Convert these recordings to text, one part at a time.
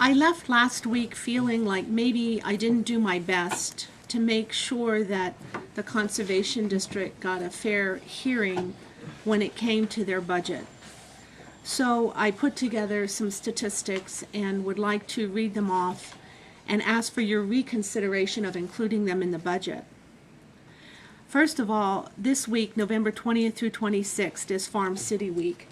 I left last week feeling like maybe I didn't do my best to make sure that the Conservation District got a fair hearing when it came to their budget. So I put together some statistics and would like to read them off and ask for your reconsideration of including them in the budget. First of all, this week, November 20th through 26th, is Farm City Week,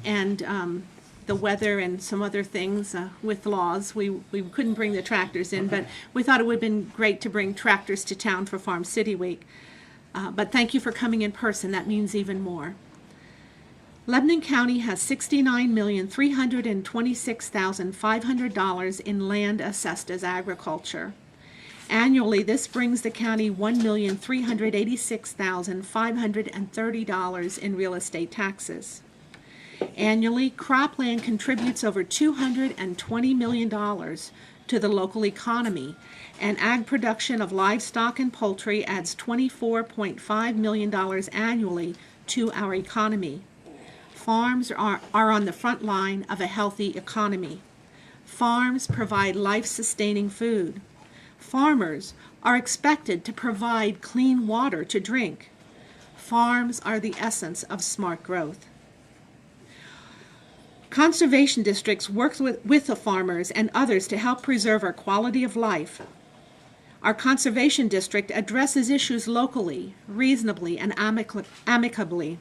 and the weather and some other things with laws, we couldn't bring the tractors in, but we thought it would have been great to bring tractors to town for Farm City Week. But thank you for coming in person. That means even more. Lebanon County has $69,326,500 in land assessed as agriculture. Annually, this brings the county $1,386,530 in real estate taxes. Annually, cropland contributes over $220 million to the local economy, and ag production of livestock and poultry adds $24.5 million annually to our economy. Farms are on the front line of a healthy economy. Farms provide life-sustaining food. Farmers are expected to provide clean water to drink. Farms are the essence of smart growth. Conservation districts work with the farmers and others to help preserve our quality of life. Our conservation district addresses issues locally, reasonably, and amicably.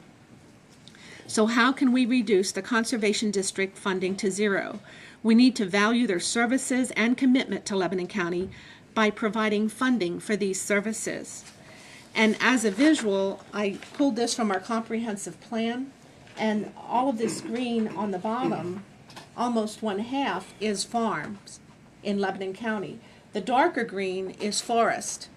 So how can we reduce the conservation district funding to zero? We need to value their services and commitment to Lebanon County by providing funding for these services. And as a visual, I pulled this from our comprehensive plan, and all of this green on the bottom, almost one half, is farms in Lebanon County. The darker green is forest,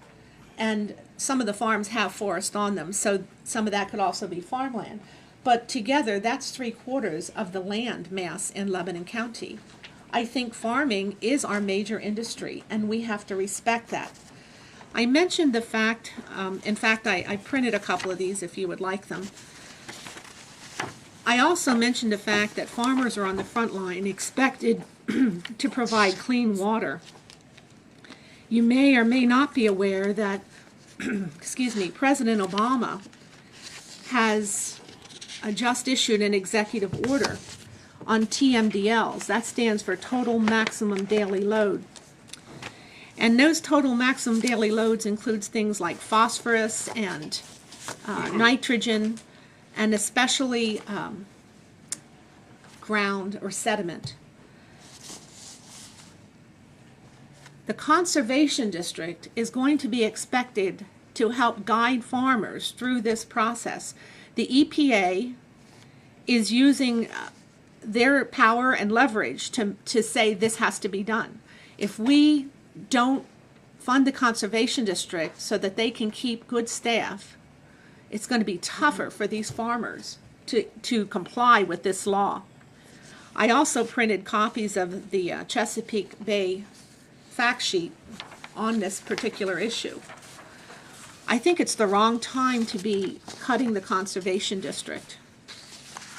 and some of the farms have forest on them, so some of that could also be farmland. But together, that's 3/4 of the land mass in Lebanon County. I think farming is our major industry, and we have to respect that. I mentioned the fact, in fact, I printed a couple of these if you would like them. I also mentioned the fact that farmers are on the front line expected to provide clean water. You may or may not be aware that, President Obama has just issued an executive order on TMDLs. That stands for Total Maximum Daily Load. And those total maximum daily loads includes things like phosphorus and nitrogen, and especially ground or sediment. The Conservation District is going to be expected to help guide farmers through this process. The EPA is using their power and leverage to say this has to be done. If we don't fund the Conservation District so that they can keep good staff, it's going to be tougher for these farmers to comply with this law. I also printed copies of the Chesapeake Bay fact sheet on this particular issue. I think it's the wrong time to be cutting the Conservation District.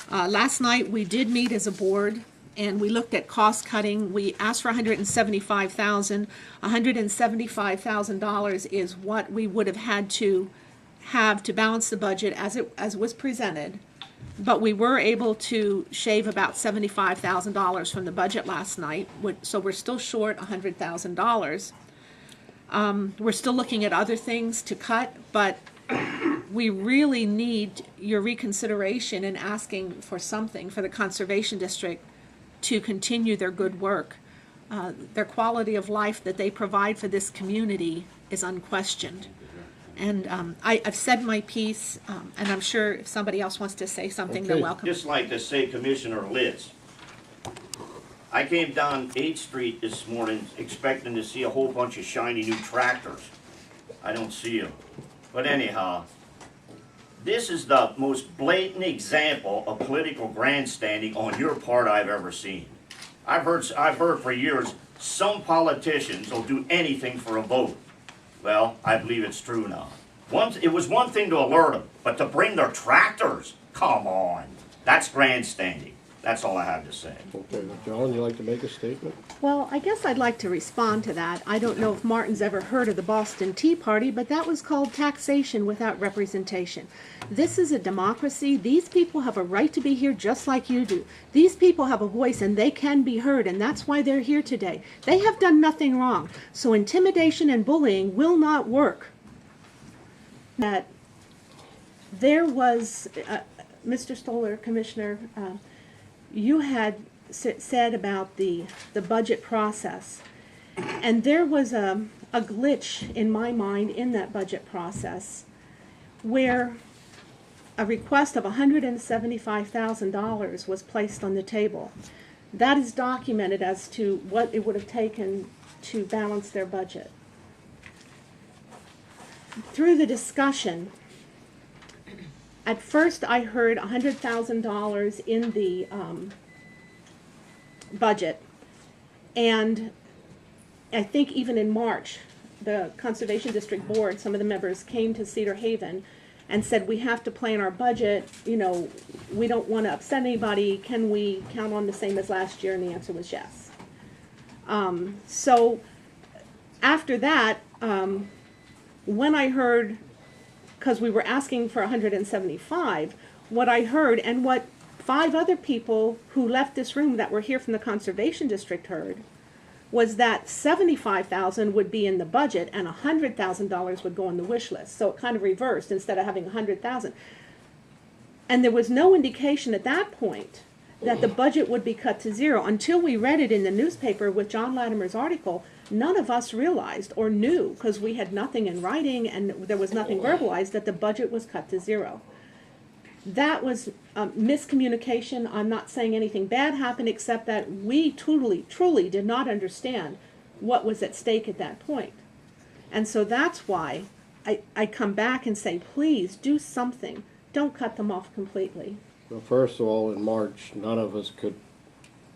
Last night we did meet as a board and we looked at cost cutting. We asked for $175,000. $175,000 is what we would have had to balance the budget as was presented. But we were able to shave about $75,000 from the budget last night, so we're still short $100,000. We're still looking at other things to cut, but we really need your reconsideration in asking for something for the Conservation District to continue their good work. Their quality of life that they provide for this community is unquestioned. And I've said my piece, and I'm sure if somebody else wants to say something, they're welcome. Just like to say, Commissioner Litz, I came down 8th Street this morning expecting to see a whole bunch of shiny new tractors. I don't see them. But anyhow, this is the most blatant example of political grandstanding on your part I've ever seen. I've heard for years some politicians will do anything for a vote. Well, I believe it's true now. It was one thing to alert them, but to bring their tractors, come on. That's grandstanding. That's all I have to say. Okay, John, you like to make a statement? Well, I guess I'd like to respond to that. I don't know if Martin's ever heard of the Boston Tea Party, but that was called taxation without representation. This is a democracy. These people have a right to be here just like you do. These people have a voice and they can be heard, and that's why they're here today. They have done nothing wrong. So intimidation and bullying will not work. That there was, Mr. Stohler, Commissioner, you had said about the budget process, and there was a glitch in my mind in that budget process where a request of $175,000 was placed on the table. That is documented as to what it would have taken to balance their budget. Through the discussion, at first I heard $100,000 in the budget, and I think even in March, the Conservation District Board, some of the members came to Cedar Haven and said, we have to plan our budget, you know, we don't want to upset anybody, can we count on the same as last year? And the answer was yes. So after that, when I heard, because we were asking for 175, what I heard and what 5 other people who left this room that were here from the Conservation District heard was that $75,000 would be in the budget and $100,000 would go on the wish list. So it kind of reversed instead of having $100,000. And there was no indication at that point that the budget would be cut to zero until we read it in the newspaper with John Latimer's article. None of us realized or knew, because we had nothing in writing and there was nothing verbalized, that the budget was cut to zero. That was miscommunication. I'm not saying anything bad happened, except that we truly did not understand what was at stake at that point. And so that's why I come back and say, please do something. Don't cut them off completely. Well, first of all, in March, none of us could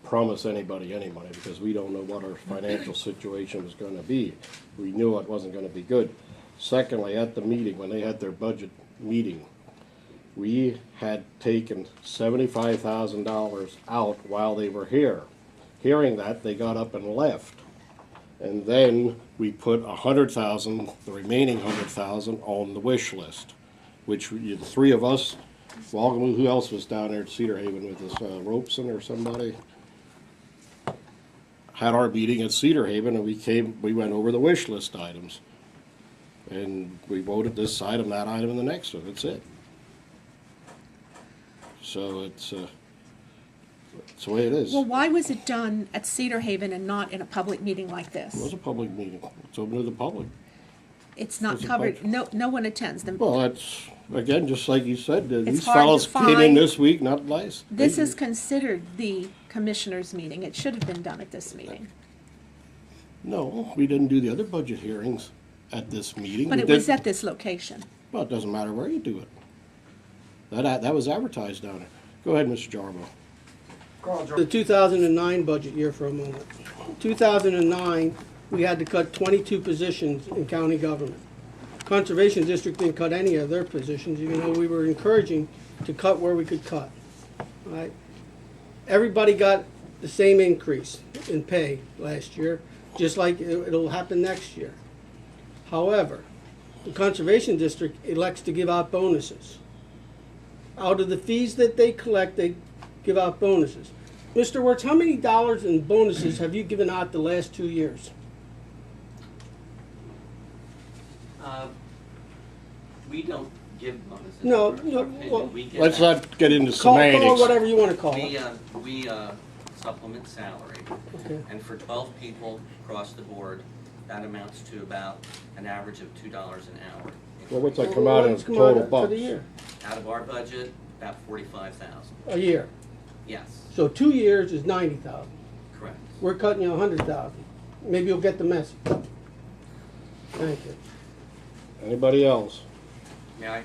promise anybody any money because we don't know what our financial situation was going to be. We knew it wasn't going to be good. Secondly, at the meeting, when they had their budget meeting, we had taken $75,000 out while they were here. Hearing that, they got up and left. And then we put $100,000, the remaining $100,000, on the wish list, which the 3 of us, well, who else was down there at Cedar Haven with us? Robeson or somebody? Had our meeting at Cedar Haven, and we went over the wish list items. And we voted this item, that item, and the next one. That's it. So it's the way it is. Well, why was it done at Cedar Haven and not in a public meeting like this? It was a public meeting. It's open to the public. It's not It's a covered. budget. No one attends them. Well, that's, again, just like you said, these hard to fellows came in find. this week, not last. This is considered the commissioners' meeting. It should have been done at this meeting. No, we didn't do the other budget hearings at this meeting. But We it was did- at this location. Well, it doesn't matter where you do it. That was advertised down there. Go ahead, Mr. Jarbo. The 2009 budget year for a moment. 2009, we had to cut 22 positions in county government. Conservation District didn't cut any of their positions, even though we were encouraging to cut where we could cut. All right? Everybody got the same increase in pay last year, just like it'll happen next year. However, the Conservation District elects to give out bonuses. Out of the fees that they collect, they give out bonuses. Mr. Wirtz, how many dollars in bonuses have you given out the last 2 years? We don't give bonuses. No, for no, our pay. well, We get Let's that. not get into Call it semantics. whatever you want to call We, it. we supplement salary, Okay. and for 12 people across the board, that amounts to about an average of $2 an hour. Well, what's that come out What's of come total out for bucks? the year? Out of our budget, about 45,000. A year. Yes, So 2 years is 90,000. correct. We're cutting you 100,000. Maybe you'll get the message. Thank you. Anybody else? May I?